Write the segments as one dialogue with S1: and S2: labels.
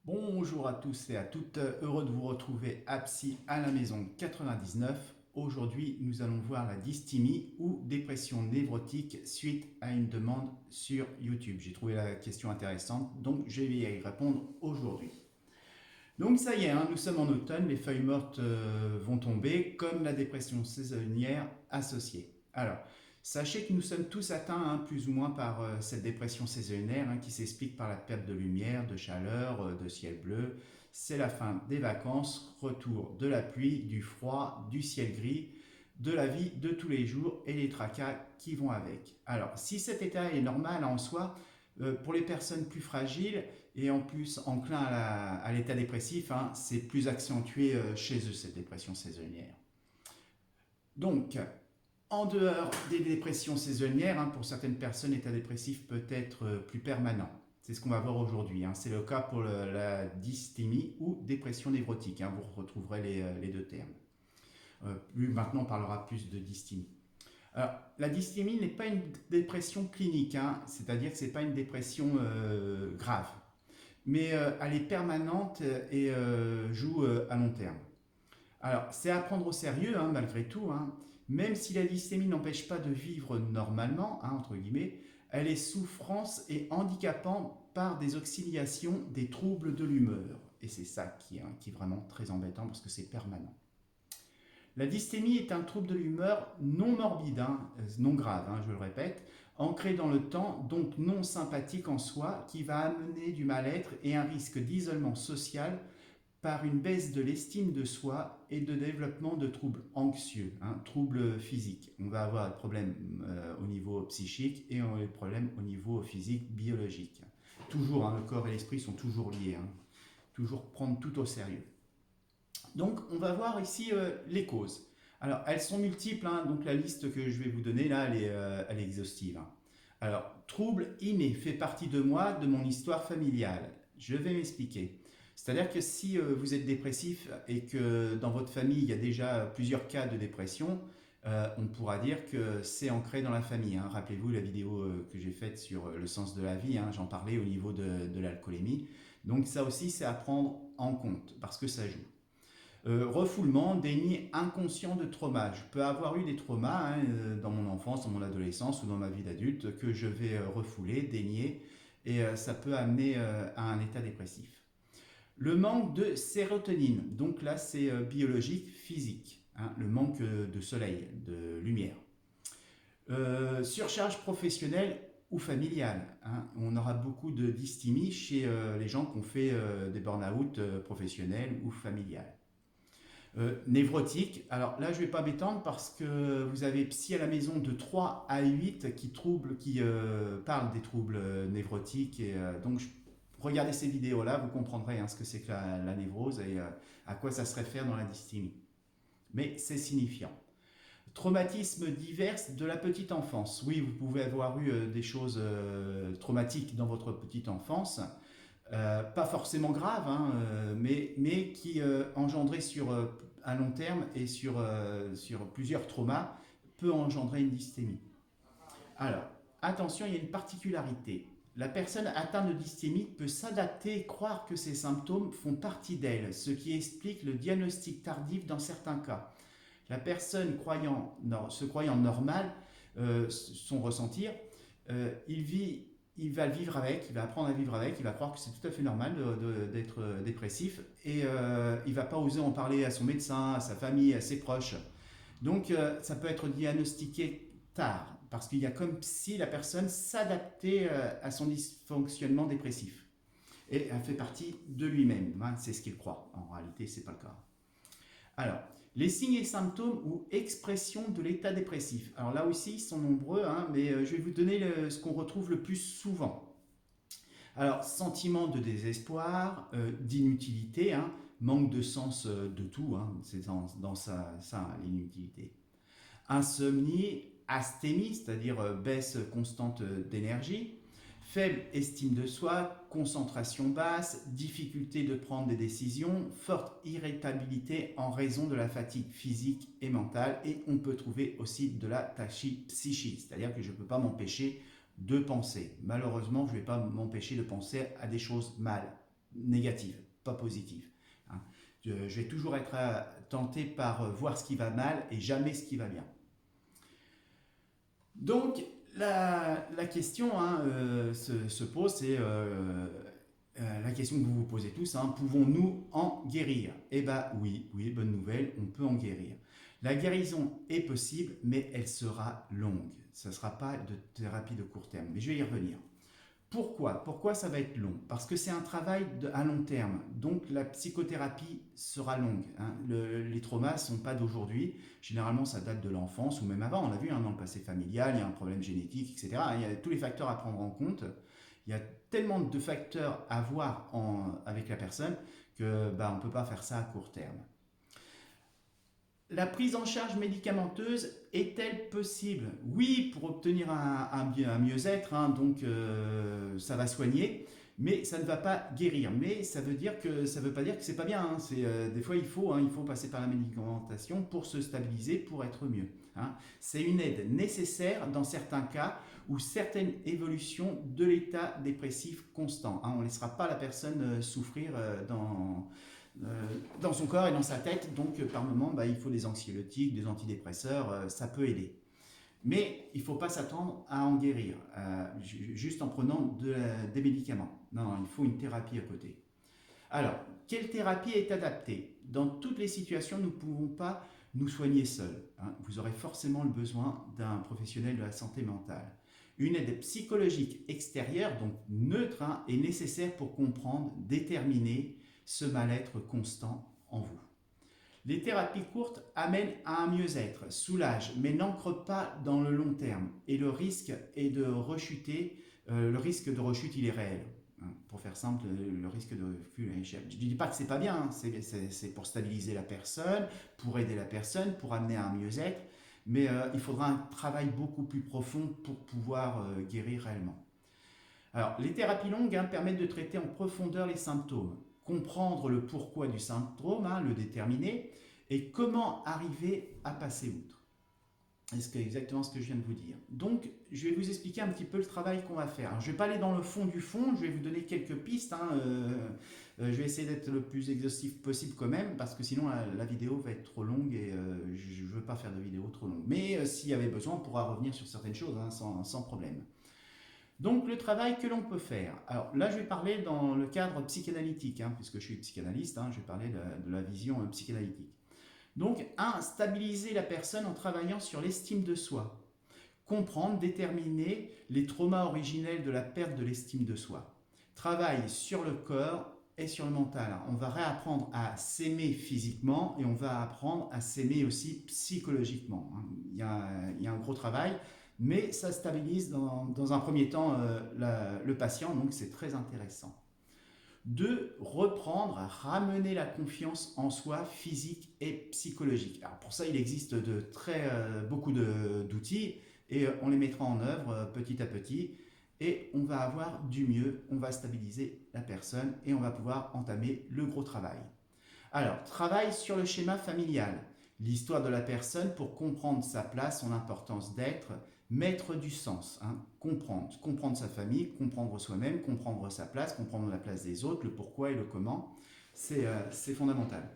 S1: Bonjour à tous et à toutes, heureux de vous retrouver à Psy à la maison 99. Aujourd'hui, nous allons voir la dysthymie ou dépression névrotique suite à une demande sur YouTube. J'ai trouvé la question intéressante, donc je vais y répondre aujourd'hui. Donc ça y est, hein, nous sommes en automne, les feuilles mortes vont tomber, comme la dépression saisonnière associée. Alors, sachez que nous sommes tous atteints, hein, plus ou moins, par cette dépression saisonnière, hein, qui s'explique par la perte de lumière, de chaleur, de ciel bleu. C'est la fin des vacances, retour de la pluie, du froid, du ciel gris, de la vie de tous les jours et les tracas qui vont avec. Alors, si cet état est normal en soi, pour les personnes plus fragiles et en plus enclins à l'état dépressif, hein, c'est plus accentué chez eux, cette dépression saisonnière. Donc, en dehors des dépressions saisonnières, hein, pour certaines personnes, l'état dépressif peut être plus permanent. C'est ce qu'on va voir aujourd'hui, hein. C'est le cas pour la dysthymie ou dépression névrotique, hein. Vous retrouverez les deux termes. Maintenant, on parlera plus de dysthymie. Alors, la dysthymie n'est pas une dépression clinique, hein, c'est-à-dire que ce n'est pas une dépression grave, mais elle est permanente et joue à long terme. Alors, c'est à prendre au sérieux, hein, malgré tout, hein, même si la dysthymie n'empêche pas de vivre normalement, hein, entre guillemets, elle est souffrance et handicapante par des oscillations des troubles de l'humeur. Et c'est ça qui est vraiment très embêtant parce que c'est permanent. La dysthymie est un trouble de l'humeur non morbide, hein, non grave, hein, je le répète, ancré dans le temps, donc non sympathique en soi, qui va amener du mal-être et un risque d'isolement social par une baisse de l'estime de soi et de développement de troubles anxieux, hein, troubles physiques. On va avoir des problèmes au niveau psychique et des problèmes au niveau physique, biologique. Toujours, hein, le corps et l'esprit sont toujours liés, hein, toujours prendre tout au sérieux. Donc, on va voir ici les causes. Alors, elles sont multiples, hein, donc la liste que je vais vous donner là, elle est exhaustive, hein. Alors, trouble inné fait partie de moi, de mon histoire familiale. Je vais m'expliquer. C'est-à-dire que si vous êtes dépressif et que dans votre famille, il y a déjà plusieurs cas de dépression, on pourra dire que c'est ancré dans la famille, hein. Rappelez-vous la vidéo que j'ai faite sur le sens de la vie, hein, j'en parlais au niveau de l'alcoolémie. Donc ça aussi, c'est à prendre en compte parce que ça joue. Refoulement, déni inconscient de trauma. Je peux avoir eu des traumas, hein, dans mon enfance, dans mon adolescence ou dans ma vie d'adulte que je vais refouler, dénier, et ça peut amener à un état dépressif. Le manque de sérotonine, donc là c'est biologique, physique, hein, le manque de soleil, de lumière. Surcharge professionnelle ou familiale, hein. On aura beaucoup de dysthymie chez les gens qui ont fait des burn-out professionnels ou familiales. Névrotique, alors là je ne vais pas m'étendre parce que vous avez Psy à la maison de 3 à 8 qui parlent des troubles névrotiques et donc regardez ces vidéos là, vous comprendrez, hein, ce que c'est que la névrose et à quoi ça se réfère dans la dysthymie. Mais c'est signifiant. Traumatismes divers de la petite enfance. Oui, vous pouvez avoir eu des choses traumatiques dans votre petite enfance. Pas forcément graves, hein, mais qui engendraient sur un long terme et sur plusieurs traumas peut engendrer une dysthymie. Alors, attention, il y a une particularité. La personne atteinte de dysthymie peut s'adapter et croire que ces symptômes font partie d'elle, ce qui explique le diagnostic tardif dans certains cas. La personne se croyant normale, son ressentir, il va le vivre avec, il va apprendre à vivre avec, il va croire que c'est tout à fait normal d'être dépressif et il ne va pas oser en parler à son médecin, à sa famille, à ses proches. Donc ça peut être diagnostiqué tard parce qu'il y a comme si la personne s'adaptait à son dysfonctionnement dépressif. Et elle fait partie de lui-même, hein, c'est ce qu'il croit. En réalité, ce n'est pas le cas. Alors, les signes et symptômes ou expressions de l'état dépressif. Alors là aussi, ils sont nombreux, hein, mais je vais vous donner ce qu'on retrouve le plus souvent. Alors, sentiment de désespoir, d'inutilité, hein, manque de sens de tout, hein, c'est dans ça l'inutilité. Insomnie, asthénie, c'est-à-dire baisse constante d'énergie. Faible estime de soi, concentration basse, difficulté de prendre des décisions, forte irritabilité en raison de la fatigue physique et mentale, et on peut trouver aussi de la tachypsychie, c'est-à-dire que je ne peux pas m'empêcher de penser. Malheureusement, je ne vais pas m'empêcher de penser à des choses mal, négatives, pas positives. Hein. Je vais toujours être tenté par voir ce qui va mal et jamais ce qui va bien. Donc, la question se pose, c'est la question que vous vous posez tous, pouvons-nous en guérir? Eh bien oui, bonne nouvelle, on peut en guérir. La guérison est possible, mais elle sera longue. Ce ne sera pas de thérapie de court terme, mais je vais y revenir. Pourquoi ça va être long? Parce que c'est un travail à long terme, donc la psychothérapie sera longue. Les traumas ne sont pas d'aujourd'hui, généralement ça date de l'enfance ou même avant, on l'a vu dans le passé familial, il y a un problème génétique, etc. Il y a tous les facteurs à prendre en compte, il y a tellement de facteurs à voir avec la personne que on ne peut pas faire ça à court terme. La prise en charge médicamenteuse est-elle possible? Oui, pour obtenir un mieux-être, donc ça va soigner, mais ça ne va pas guérir. Mais ça veut pas dire que c'est pas bien. Des fois, il faut passer par la médicamentation pour se stabiliser, pour être mieux. C'est une aide nécessaire dans certains cas ou certaines évolutions de l'état dépressif constant. On ne laissera pas la personne souffrir dans son corps et dans sa tête, donc par moment il faut des anxiolytiques, des antidépresseurs, ça peut aider. Mais il ne faut pas s'attendre à en guérir, juste en prenant des médicaments. Non, il faut une thérapie à côté. Alors, quelle thérapie est adaptée? Dans toutes les situations, nous ne pouvons pas nous soigner seuls. Vous aurez forcément le besoin d'un professionnel de la santé mentale. Une aide psychologique extérieure, donc neutre, est nécessaire pour comprendre, déterminer ce mal-être constant en vous. Les thérapies courtes amènent à un mieux-être, soulagent, mais n'ancrent pas dans le long terme. Et le risque de rechute, il est réel. Pour faire simple, le risque de refus est cher. Je ne dis pas que c'est pas bien, c'est pour stabiliser la personne, pour aider la personne, pour amener à un mieux-être, mais il faudra un travail beaucoup plus profond pour pouvoir guérir réellement. Alors, les thérapies longues permettent de traiter en profondeur les symptômes, comprendre le pourquoi du syndrome, le déterminer, et comment arriver à passer outre. C'est exactement ce que je viens de vous dire. Donc, je vais vous expliquer un petit peu le travail qu'on va faire. Alors, je ne vais pas aller dans le fond du fond, je vais vous donner quelques pistes. Je vais essayer d'être le plus exhaustif possible quand même, parce que sinon la vidéo va être trop longue et je ne veux pas faire de vidéo trop longue. Mais s'il y avait besoin, on pourra revenir sur certaines choses sans problème. Donc le travail que l'on peut faire. Alors là, je vais parler dans le cadre psychanalytique, puisque je suis psychanalyste, je vais parler de la vision psychanalytique. Donc, stabiliser la personne en travaillant sur l'estime de soi. Comprendre, déterminer les traumas originels de la perte de l'estime de soi. Travail sur le corps et sur le mental. On va réapprendre à s'aimer physiquement et on va apprendre à s'aimer aussi psychologiquement. Il y a un gros travail. Mais ça stabilise dans un premier temps le patient, donc c'est très intéressant. 2. Reprendre, ramener la confiance en soi physique et psychologique. Alors pour ça, il existe beaucoup d'outils et on les mettra en œuvre petit à petit et on va avoir du mieux, on va stabiliser la personne et on va pouvoir entamer le gros travail. Alors, travail sur le schéma familial, l'histoire de la personne pour comprendre sa place, son importance d'être, mettre du sens, comprendre sa famille, comprendre soi-même, comprendre sa place, comprendre la place des autres, le pourquoi et le comment, c'est fondamental.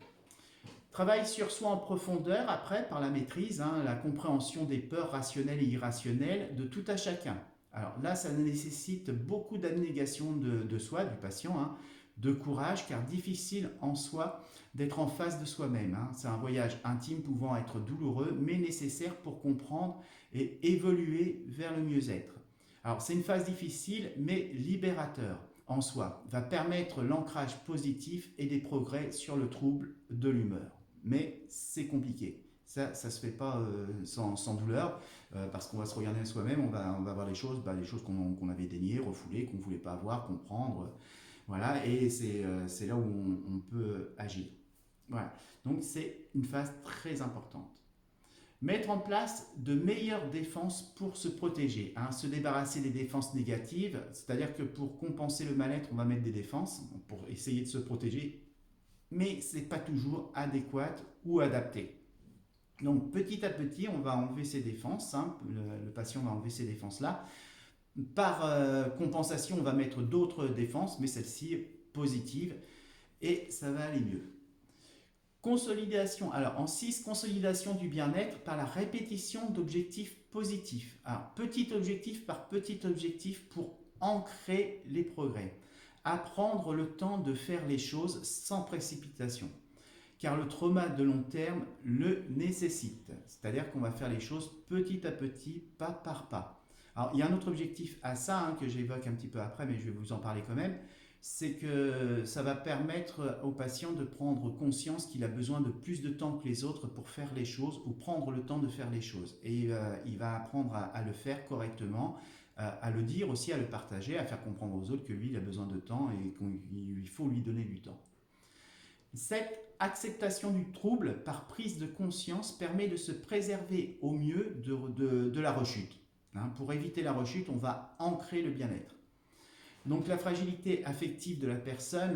S1: Travail sur soi en profondeur, après, par la maîtrise, la compréhension des peurs rationnelles et irrationnelles de tout à chacun. Alors là, ça nécessite beaucoup d'abnégation de soi, du patient, de courage, car difficile en soi d'être en face de soi-même. C'est un voyage intime pouvant être douloureux, mais nécessaire pour comprendre et évoluer vers le mieux-être. Alors c'est une phase difficile, mais libérateur en soi, va permettre l'ancrage positif et des progrès sur le trouble de l'humeur. Mais c'est compliqué. Ça se fait pas sans douleur, parce qu'on va se regarder à soi-même, on va voir les choses qu'on avait déniées, refoulées, qu'on ne voulait pas voir, comprendre. Voilà, et c'est là où on peut agir. Voilà, donc c'est une phase très importante. Mettre en place de meilleures défenses pour se protéger, se débarrasser des défenses négatives, c'est-à-dire que pour compenser le mal-être, on va mettre des défenses pour essayer de se protéger, mais ce n'est pas toujours adéquat ou adapté. Donc petit à petit, on va enlever ces défenses, le patient va enlever ces défenses-là. Par compensation, on va mettre d'autres défenses, mais celles-ci positive et ça va aller mieux. Consolidation. Alors en 6, consolidation du bien-être par la répétition d'objectifs positifs. Alors petit objectif par petit objectif pour ancrer les progrès. Apprendre le temps de faire les choses sans précipitation. Car le trauma de long terme le nécessite. C'est-à-dire qu'on va faire les choses petit à petit, pas par pas. Alors il y a un autre objectif à ça que j'évoque un petit peu après, mais je vais vous en parler quand même. C'est que ça va permettre au patient de prendre conscience qu'il a besoin de plus de temps que les autres pour faire les choses ou prendre le temps de faire les choses. Et il va apprendre à le faire correctement, à le dire aussi, à le partager, à faire comprendre aux autres que lui, il a besoin de temps et qu'il faut lui donner du temps. Cette acceptation du trouble par prise de conscience permet de se préserver au mieux de la rechute. Pour éviter la rechute, on va ancrer le bien-être. Donc la fragilité affective de la personne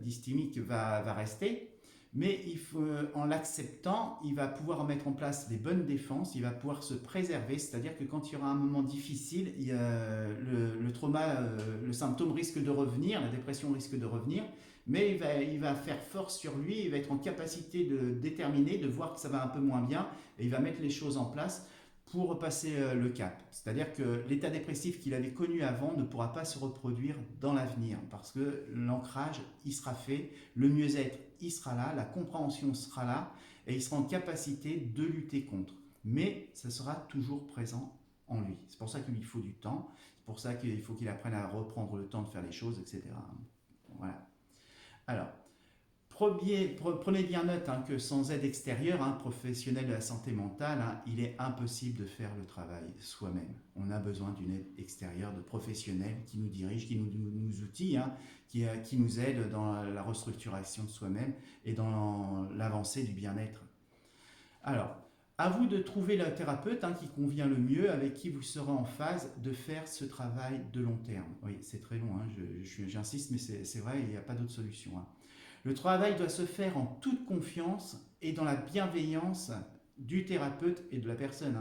S1: dysthymique va rester, mais en l'acceptant, il va pouvoir mettre en place les bonnes défenses, il va pouvoir se préserver, c'est-à-dire que quand il y aura un moment difficile, le trauma, le symptôme risque de revenir, la dépression risque de revenir, mais il va faire force sur lui, il va être en capacité de déterminer, de voir que ça va un peu moins bien, et il va mettre les choses en place pour passer le cap. C'est-à-dire que l'état dépressif qu'il avait connu avant ne pourra pas se reproduire dans l'avenir parce que l'ancrage, il sera fait, le mieux-être, il sera là, la compréhension sera là et il sera en capacité de lutter contre. Mais ça sera toujours présent en lui. C'est pour ça qu'il lui faut du temps, c'est pour ça qu'il faut qu'il apprenne à reprendre le temps de faire les choses, etc. Voilà. Alors, prenez bien note que sans aide extérieure, professionnel de la santé mentale, il est impossible de faire le travail soi-même. On a besoin d'une aide extérieure, de professionnels qui nous dirigent, qui nous outillent, qui nous aident dans la restructuration de soi-même et dans l'avancée du bien-être. Alors, à vous de trouver le thérapeute qui convient le mieux, avec qui vous serez en phase de faire ce travail de long terme. Oui, c'est très long, j'insiste, mais c'est vrai, il n'y a pas d'autre solution. Le travail doit se faire en toute confiance et dans la bienveillance du thérapeute et de la personne.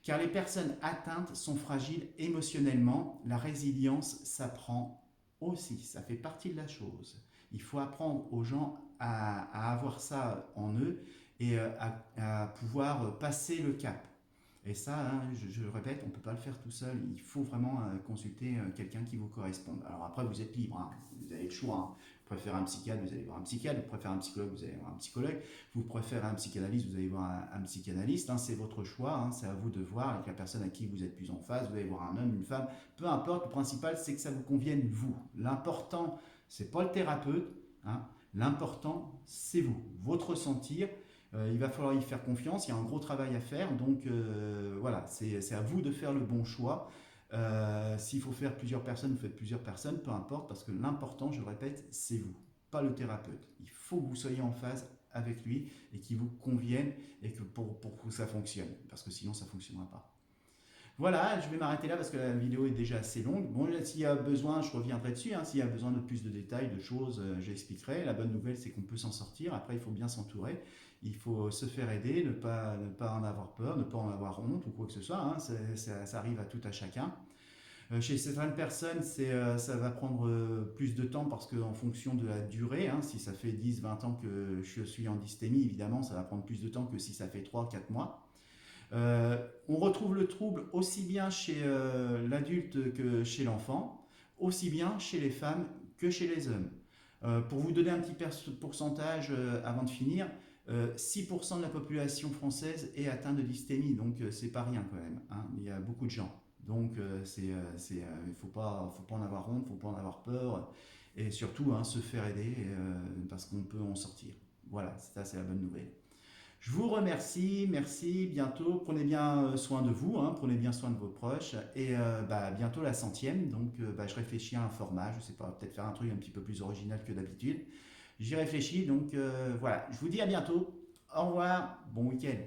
S1: Car les personnes atteintes sont fragiles émotionnellement. La résilience s'apprend aussi, ça fait partie de la chose. Il faut apprendre aux gens à avoir ça en eux et à pouvoir passer le cap. Et ça, je le répète, on ne peut pas le faire tout seul. Il faut vraiment consulter quelqu'un qui vous corresponde. Alors après, vous êtes libre, vous avez le choix. Vous préférez un psychiatre, vous allez voir un psychiatre. Vous préférez un psychologue, vous allez voir un psychologue. Vous préférez un psychanalyste, vous allez voir un psychanalyste. C'est votre choix, c'est à vous de voir avec la personne à qui vous êtes plus en phase. Vous allez voir un homme, une femme, peu importe. Le principal, c'est que ça vous convienne vous. L'important, c'est pas le thérapeute. L'important, c'est vous, votre ressentir. Il va falloir y faire confiance, il y a un gros travail à faire, donc voilà, c'est à vous de faire le bon choix. S'il faut faire plusieurs personnes, vous faites plusieurs personnes, peu importe, parce que l'important, je le répète, c'est vous, pas le thérapeute. Il faut que vous soyez en phase avec lui et qu'il vous convienne et que pour que ça fonctionne, parce que sinon ça ne fonctionnera pas. Voilà, je vais m'arrêter là parce que la vidéo est déjà assez longue. Bon, s'il y a besoin, je reviendrai dessus. S'il y a besoin de plus de détails, de choses, j'expliquerai. La bonne nouvelle, c'est qu'on peut s'en sortir. Après, il faut bien s'entourer. Il faut se faire aider, ne pas en avoir peur, ne pas en avoir honte ou quoi que ce soit. Ça arrive à tout à chacun. Chez certaines personnes, ça va prendre plus de temps parce qu'en fonction de la durée, si ça fait 10-20 ans que je suis en dysthémie, évidemment, ça va prendre plus de temps que si ça fait 3-4 mois. On retrouve le trouble aussi bien chez l'adulte que chez l'enfant, aussi bien chez les femmes que chez les hommes. Pour vous donner un petit pourcentage avant de finir, 6% de la population française est atteinte de dysthémie, donc c'est pas rien quand même. Il y a beaucoup de gens. Donc il faut pas en avoir honte, il ne faut pas en avoir peur, et surtout se faire aider parce qu'on peut en sortir. Voilà, ça c'est la bonne nouvelle. Je vous remercie, merci, bientôt, prenez bien soin de vous, prenez bien soin de vos proches, et bientôt la 100e, donc je réfléchis à un format, je ne sais pas, peut-être faire un truc un petit peu plus original que d'habitude. J'y réfléchis, donc voilà, je vous dis à bientôt, au revoir, bon week-end.